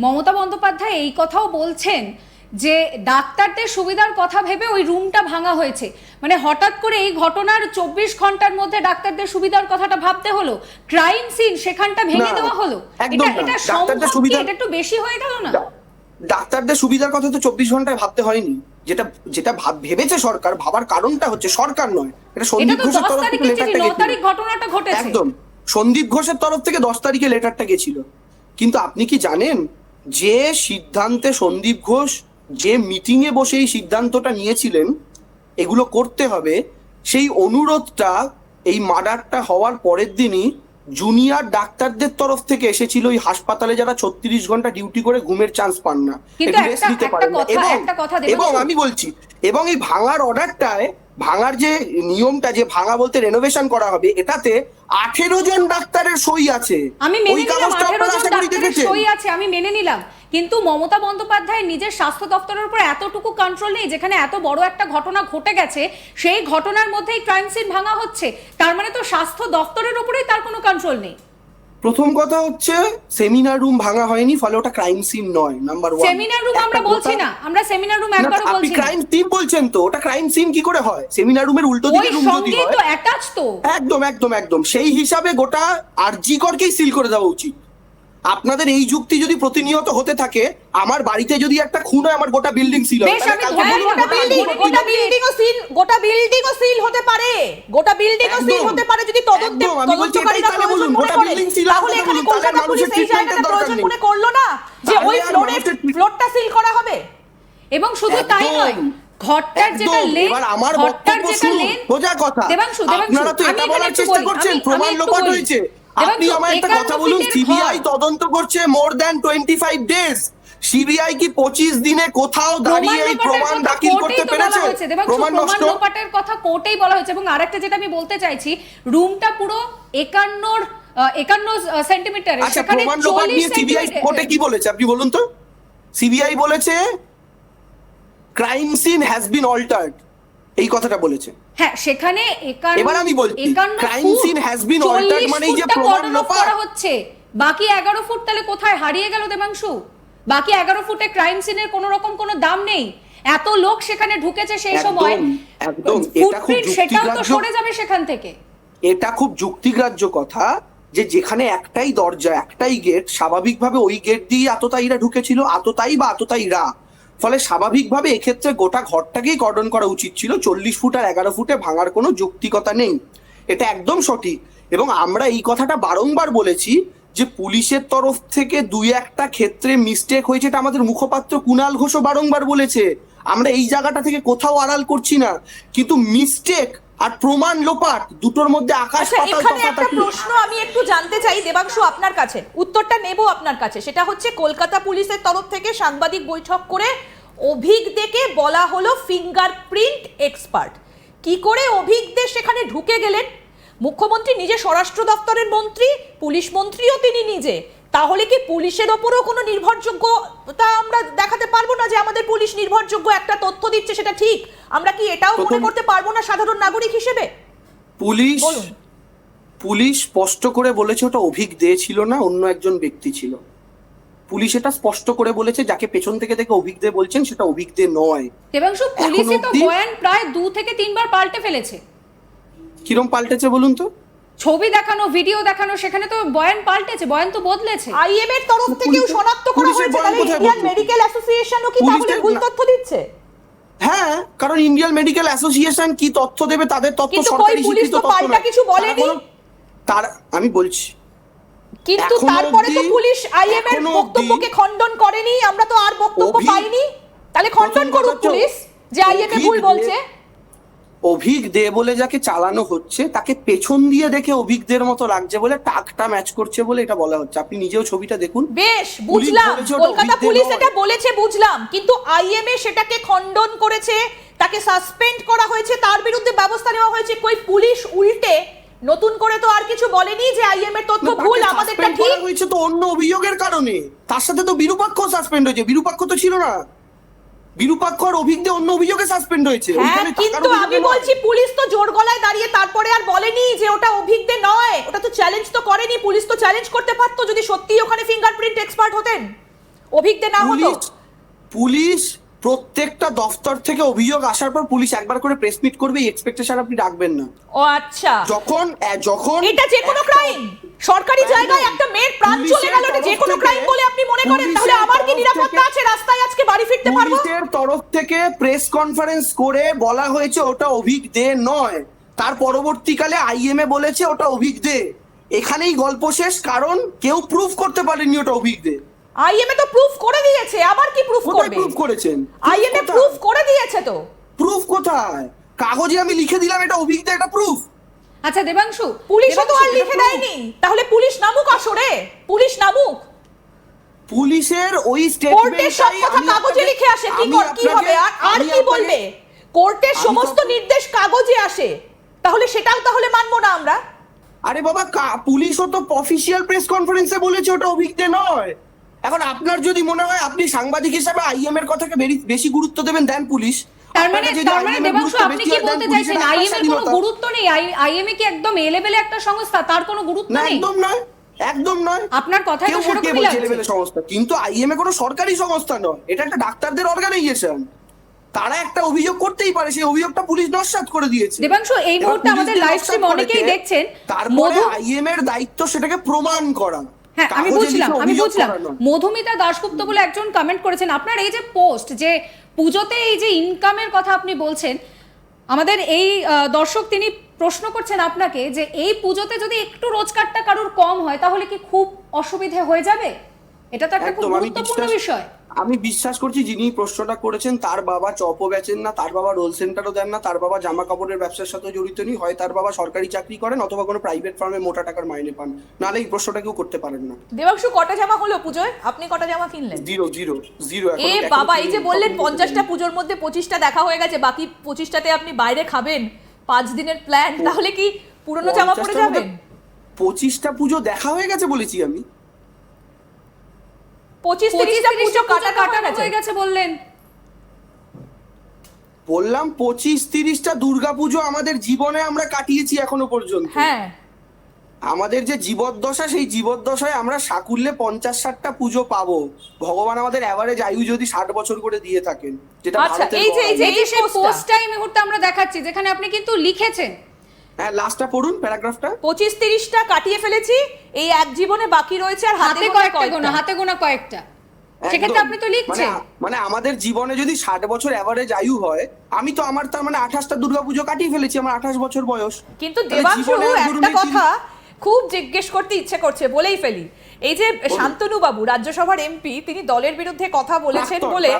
মমতা বন্দ্যোপাধ্যায় এই কথাও বলছেন যে ডাক্তারদের সুবিধার কথা ভেবে ওই রুমটা ভাঙা হয়েছে। মানে হঠাৎ করে এই ঘটনার 24 ঘন্টার মধ্যে ডাক্তারদের সুবিধার কথাটা ভাবতে হলো, ক্রাইম সিন সেখানটা ভেঙে দেওয়া হলো। এটা সম্ভব কি? এটা একটু বেশি হয়ে গেল না? ডাক্তারদের সুবিধার কথা তো 24 ঘন্টায় ভাবতে হয়নি। যেটা যেটা ভেবেছে সরকার, ভাবার কারণটা হচ্ছে সরকার নয়, এটা সন্দীপ ঘোষের তরফ থেকে লেটারটা গেছিল। ঘটনাটা ঘটেছে একদম সন্দীপ ঘোষের তরফ থেকে 10 তারিখে লেটারটা গেছিল। কিন্তু আপনি কি জানেন যে সিদ্ধান্তে সন্দীপ ঘোষ যে মিটিং এ বসে এই সিদ্ধান্তটা নিয়েছিলেন এগুলো করতে হবে, সেই অনুরোধটা এই মার্ডারটা হওয়ার পরের দিনই জুনিয়র ডাক্তারদের তরফ থেকে এসেছিল। ওই হাসপাতালে যারা 36 ঘন্টা ডিউটি করে ঘুমের চান্স পান না, একটু রেস্ট নিতে পারেন না। এবং আমি বলছি, এবং এই ভাঙার অর্ডারটায়, ভাঙার যে নিয়মটা, যে ভাঙা বলতে রেনোভেশন করা হবে, এটাতে 18 জন ডাক্তারের সই আছে। আমি মেনে নিলাম 18 জন ডাক্তারের সই আছে, আমি মেনে নিলাম। কিন্তু মমতা বন্দ্যোপাধ্যায় নিজের স্বাস্থ্য দপ্তরের উপর এতটুকু কন্ট্রোল নেই, যেখানে এত বড় একটা ঘটনা ঘটে গেছে, সেই ঘটনার মধ্যেই ক্রাইম সিন ভাঙা হচ্ছে। তার মানে তো স্বাস্থ্য দপ্তরের উপরেই তার কোনো কন্ট্রোল নেই। প্রথম কথা হচ্ছে সেমিনার রুম ভাঙা হয়নি, ফলে ওটা ক্রাইম সিন নয়। নাম্বার 1, সেমিনার রুম আমরা বলছি না, আমরা সেমিনার রুম একবারও বলছি না। আপনি ক্রাইম সিন বলছেন, তো ওটা ক্রাইম সিন কি করে হয়? সেমিনার রুমের উল্টো দিকে রুম যদি হয়, তো অ্যাটাচ তো। একদম একদম একদম সেই হিসাবে গোটা আরজি করকেই সিল করে দেওয়া উচিত। আপনাদের এই যুক্তি যদি প্রতিনিয়ত হতে থাকে, আমার বাড়িতে যদি একটা খুন হয়, আমার গোটা বিল্ডিং সিল হয়। গোটা বিল্ডিংও সিল হতে পারে, গোটা বিল্ডিংও সিল হতে পারে যদি তদন্তকারীরা প্রয়োজন মনে করে। তাহলে এখানে কলকাতা পুলিশ এই জায়গাটা প্রয়োজন মনে করলো না যে ওই ফ্লোরটা সিল করা হবে। এবং শুধু তাই নয়, ঘরটার যেটা লেন, এবার আমার বক্তব্য শুনুন, সোজা কথা। আপনারা তো এটা বলার চেষ্টা করছেন প্রমাণ লোপাট হয়েছে। আপনি আমায় একটা কথা বলুন, সিবিআই তদন্ত করছে মোর দ্যান 25 ডেজ। সিবিআই কি 25 দিনে কোথাও দাঁড়িয়ে এই প্রমাণ দাখিল করতে পেরেছে? প্রমাণ লোপাটের কথা কোর্টেই বলা হয়েছে। এবং আরেকটা যেটা আমি বলতে চাইছি, রুমটা পুরো 51 সেন্টিমিটার, আচ্ছা, প্রমাণ লোপাট নিয়ে সিবিআই কোর্টে কি বলেছে আপনি বলুন তো? সিবিআই বলেছে crime scene has been altered, এই কথাটা বলেছে। হ্যাঁ, সেখানে এবার আমি বলছি crime scene has been altered মানে এই যে প্রমাণ লোপাট করা হচ্ছে। বাকি 11 ফুট তাহলে কোথায় হারিয়ে গেল দেবাংশু? বাকি 11 ফুটে ক্রাইম সিনের কোনো রকম কোনো দাম নেই। এত লোক সেখানে ঢুকেছে সেই সময়, একদম এটা খুব সেটাও তো সরে যাবে সেখান থেকে। এটা খুব যুক্তিগ্রাহ্য কথা যে যেখানে একটাই দরজা, একটাই গেট, স্বাভাবিকভাবে ওই গেট দিয়ে আততায়ীরা ঢুকেছিল, আততায়ী বা আততায়ীরা। ফলে স্বাভাবিকভাবে এক্ষেত্রে গোটা ঘরটাকেই কর্ডন করা উচিত ছিল। 40 ফুট আর 11 ফুটে ভাঙার কোনো যৌক্তিকতা নেই, এটা একদম সঠিক। এবং আমরা এই কথাটা বারংবার বলেছি যে পুলিশের তরফ থেকে 2-1টা ক্ষেত্রে মিস্টেক হয়েছে, এটা আমাদের মুখপাত্র কুণাল ঘোষও বারংবার বলেছে। আমরা এই জায়গাটা থেকে কোথাও আড়াল করছি না, কিন্তু মিস্টেক আর প্রমাণ লোপাট দুটোর মধ্যে আকাশ পাতাল তফাৎ। এখানে একটা প্রশ্ন আমি একটু জানতে চাই দেবাংশু আপনার কাছে, উত্তরটা নেব আপনার কাছে। সেটা হচ্ছে কলকাতা পুলিশের তরফ থেকে সাংবাদিক বৈঠক করে অভিজ্ঞদেরকে বলা হলো ফিঙ্গারপ্রিন্ট এক্সপার্ট। কি করে অভিজ্ঞ সেখানে ঢুকে গেলেন? মুখ্যমন্ত্রী নিজে স্বরাষ্ট্র দপ্তরের মন্ত্রী, পুলিশ মন্ত্রীও তিনি নিজে। তাহলে কি পুলিশের ওপরও কোনো নির্ভরযোগ্যতা আমরা দেখাতে পারবো না যে আমাদের পুলিশ নির্ভরযোগ্য একটা তথ্য দিচ্ছে সেটা ঠিক? আমরা কি এটাও মনে করতে পারবো না সাধারণ নাগরিক হিসেবে? পুলিশ স্পষ্ট করে বলেছে ওটা অভিজ্ঞ ছিল না, অন্য একজন ব্যক্তি ছিল। পুলিশ এটা স্পষ্ট করে বলেছে, যাকে পেছন থেকে অভিজ্ঞ বলছেন সেটা অভিজ্ঞ নয়। এবং পুলিশে তো বয়ান প্রায় 2 থেকে 3 বার পাল্টে ফেলেছে। কিরম পাল্টেছে বলুন তো? ছবি দেখানো, ভিডিও দেখানো, সেখানে তো বয়ান পাল্টেছে, বয়ান তো বদলেছে। আইএম এর তরফ থেকেও শনাক্ত করা হয়েছে, তাহলে ইন্ডিয়ান মেডিকেল অ্যাসোসিয়েশনও কি তাহলে ভুল তথ্য দিচ্ছে? হ্যাঁ, কারণ ইন্ডিয়ান মেডিকেল অ্যাসোসিয়েশন কি তথ্য দেবে, তাদের তথ্য সরকারি স্বীকৃত তথ্য না। পাল্টা কিছু বলেনি তার আমি বলছি, কিন্তু তারপরে তো পুলিশ আইএম এর বক্তব্যকে খণ্ডন করেনি, আমরা তো আর বক্তব্য পাইনি। তাহলে খণ্ডন করুক পুলিশ যে আইএম এ ভুল বলছে। অভিজ্ঞ দে বলে যাকে চালানো হচ্ছে তাকে পেছন দিয়ে দেখে অভিজ্ঞদের মতো লাগছে বলে টাকটা ম্যাচ করছে বলে এটা বলা হচ্ছে। আপনি নিজেও ছবিটা দেখুন। বেশ, বুঝলাম কলকাতা পুলিশ এটা বলেছে, বুঝলাম, কিন্তু আইএমএ সেটাকে খণ্ডন করেছে, তাকে সাসপেন্ড করা হয়েছে, তার বিরুদ্ধে ব্যবস্থা নেওয়া হয়েছে। কই পুলিশ উল্টে নতুন করে তো আর কিছু বলেনি যে আইএম এর তথ্য ভুল, আমাদেরটা ঠিক হয়েছে তো অন্য অভিযোগের কারণে। তার সাথে তো বিরূপাক্ষ সাসপেন্ড হয়েছে, বিরূপাক্ষ তো ছিল না। বিরূপাক্ষ আর অভিজ্ঞ অন্য অভিযোগে সাসপেন্ড হয়েছে। কিন্তু আমি বলছি পুলিশ তো জোর গলায় দাঁড়িয়ে তারপরে আর বলেনি যে ওটা অভিজ্ঞ নয়, ওটা তো চ্যালেঞ্জ তো করেনি। পুলিশ তো চ্যালেঞ্জ করতে পারতো যদি সত্যি ওখানে ফিঙ্গারপ্রিন্ট এক্সপার্ট হতেন। অভিজ্ঞ না হতো? পুলিশ প্রত্যেকটা দফতর থেকে অভিযোগ আসার পর পুলিশ একবার করে প্রেস মিট করবে, এই এক্সপেকটেশন আপনি রাখবেন না। ও আচ্ছা, যখন এটা যে কোনো ক্রাইম, সরকারি জায়গায় একটা মেয়ের প্রাণ চলে গেল, এটা যে কোনো ক্রাইম বলে আপনি মনে করেন? তাহলে আমার কি নিরাপত্তা আছে রাস্তায় আজকে বাড়ি ফিরতে পারবো? পুলিশের তরফ থেকে প্রেস কনফারেন্স করে বলা হয়েছে ওটা অভিক দে নয়, তার পরবর্তীকালে আইএমএ বলেছে ওটা অভিক দে। এখানেই গল্প শেষ, কারণ কেউ প্রুফ করতে পারেনি ওটা অভিক দে। আইএমএ তো প্রুফ করে দিয়েছে, আবার কি প্রুফ কোথায় করবে? প্রুফ করেছেন? আইএমএ প্রুফ করে দিয়েছে তো। প্রুফ কোথায়? কাগজে আমি লিখে দিলাম এটা অভিক দে, এটা প্রুফ। আচ্ছা দেবাংশু, পুলিশও তো আর দেবাংশু, লিখে দেয়নি, তাহলে পুলিশ নামুক আসরে, পুলিশ নামুক। পুলিশের ওই কোর্টের সব কথা কাগজে লিখে আসে, কি হবে? আর কি বলবে? কোর্টের সমস্ত নির্দেশ কাগজে আসে, তাহলে সেটাও তাহলে মানবো না আমরা? আরে বাবা, পুলিশও তো অফিসিয়াল প্রেস কনফারেন্সে বলেছে ওটা অভিক দে নয়। এখন আপনার যদি মনে হয় আপনি সাংবাদিক হিসেবে আইএম এর কথাকে বেশি গুরুত্ব দেন পুলিশ। তার মানে দেবাংশু, আপনি কি বলতে চাইছেন আইএম এর কোনো গুরুত্ব নেই? আইএমএ কি একদম এলেবেলে একটা সংস্থা, তার কোনো গুরুত্ব না, নেই? একদম নয়। আপনার কথাই তো সেরকমই লাগছে। এলেবেলে সংস্থা, কিন্তু আইএমএ কোনো সরকারি সংস্থা নয়, এটা একটা ডাক্তারদের অর্গানাইজেশন। তারা একটা অভিযোগ করতেই পারে, সেই অভিযোগটা পুলিশ নস্যাৎ করে দিয়েছে। দেবাংশু, এই মুহূর্তে আমাদের লাইভ স্ট্রিম অনেকেই দেখছেন, তারপরে আইএম এর দায়িত্ব সেটাকে প্রমাণ করা। হ্যাঁ, আমি বুঝলাম। মধুমিতা দাশগুপ্ত বলে একজন কমেন্ট করেছেন, আপনার এই যে পোস্ট, যে পুজোতে এই যে ইনকামের কথা আপনি বলছেন, আমাদের এই দর্শক তিনি প্রশ্ন করছেন আপনাকে যে এই পুজোতে যদি একটু রোজগারটা কারোর কম হয় তাহলে কি খুব অসুবিধে হয়ে যাবে? এটা তো একটা খুব গুরুত্বপূর্ণ বিষয়। আমি বিশ্বাস করছি যিনি প্রশ্নটা করেছেন তার বাবা চপও বেচেন না, তার বাবা রোল সেন্টারও দেন না, তার বাবা জামা কাপড়ের ব্যবসার সাথে জড়িত নেই, হয় তার বাবা সরকারি চাকরি করেন অথবা কোনো প্রাইভেট ফার্মে মোটা টাকার মাইনে পান, নাহলে এই প্রশ্নটা কেউ করতে পারেন না। দেবাংশু, কটা জামা হলো পুজোয়? আপনি কটা জামা কিনলেন? জিরো। এ বাবা, এই যে বললেন 50টা পুজোর মধ্যে 25টা দেখা হয়ে গেছে, বাকি 25টাতে আপনি বাইরে খাবেন, 5 দিনের প্ল্যান, তাহলে কি পুরনো জামা পরে যাবেন? 25টা পুজো দেখা হয়ে গেছে বলেছি আমি? 25-30টা পুজো কাটা হয়ে গেছে বললেন। বললাম 25-30টা দুর্গাপুজো আমাদের জীবনে আমরা কাটিয়েছি এখনো পর্যন্ত। হ্যাঁ, আমাদের যে জীবদ্দশা, সেই জীবদ্দশায় আমরা সাকুল্যে 50-60টা পুজো পাবো। ভগবান আমাদের এভারেজ আয়ু যদি 60 বছর করে দিয়ে থাকেন, যেটা ভারতের এই যে সেই পোস্টটা এই মুহূর্তে আমরা দেখাচ্ছি, যেখানে আপনি কিন্তু লিখেছেন, হ্যাঁ লাস্টটা পড়ুন প্যারাগ্রাফটা। 25-30টা কাটিয়ে ফেলেছি, এই এক জীবনে বাকি রয়েছে আর হাতে গোনা কয়েকটা। সেক্ষেত্রে আপনি তো লিখছেন, মানে আমাদের জীবনে যদি 60 বছর এভারেজ আয়ু হয়, আমি তো আমার তার মানে 28টা দুর্গাপুজো কাটিয়ে ফেলেছি, আমার 28 বছর বয়স। কিন্তু দেবাংশু, একটা কথা খুব জিজ্ঞেস করতে ইচ্ছে করছে, বলেই ফেলি। এই যে শান্তনু বাবু রাজ্যসভার এমপি, তিনি দলের বিরুদ্ধে কথা বলেছেন বলে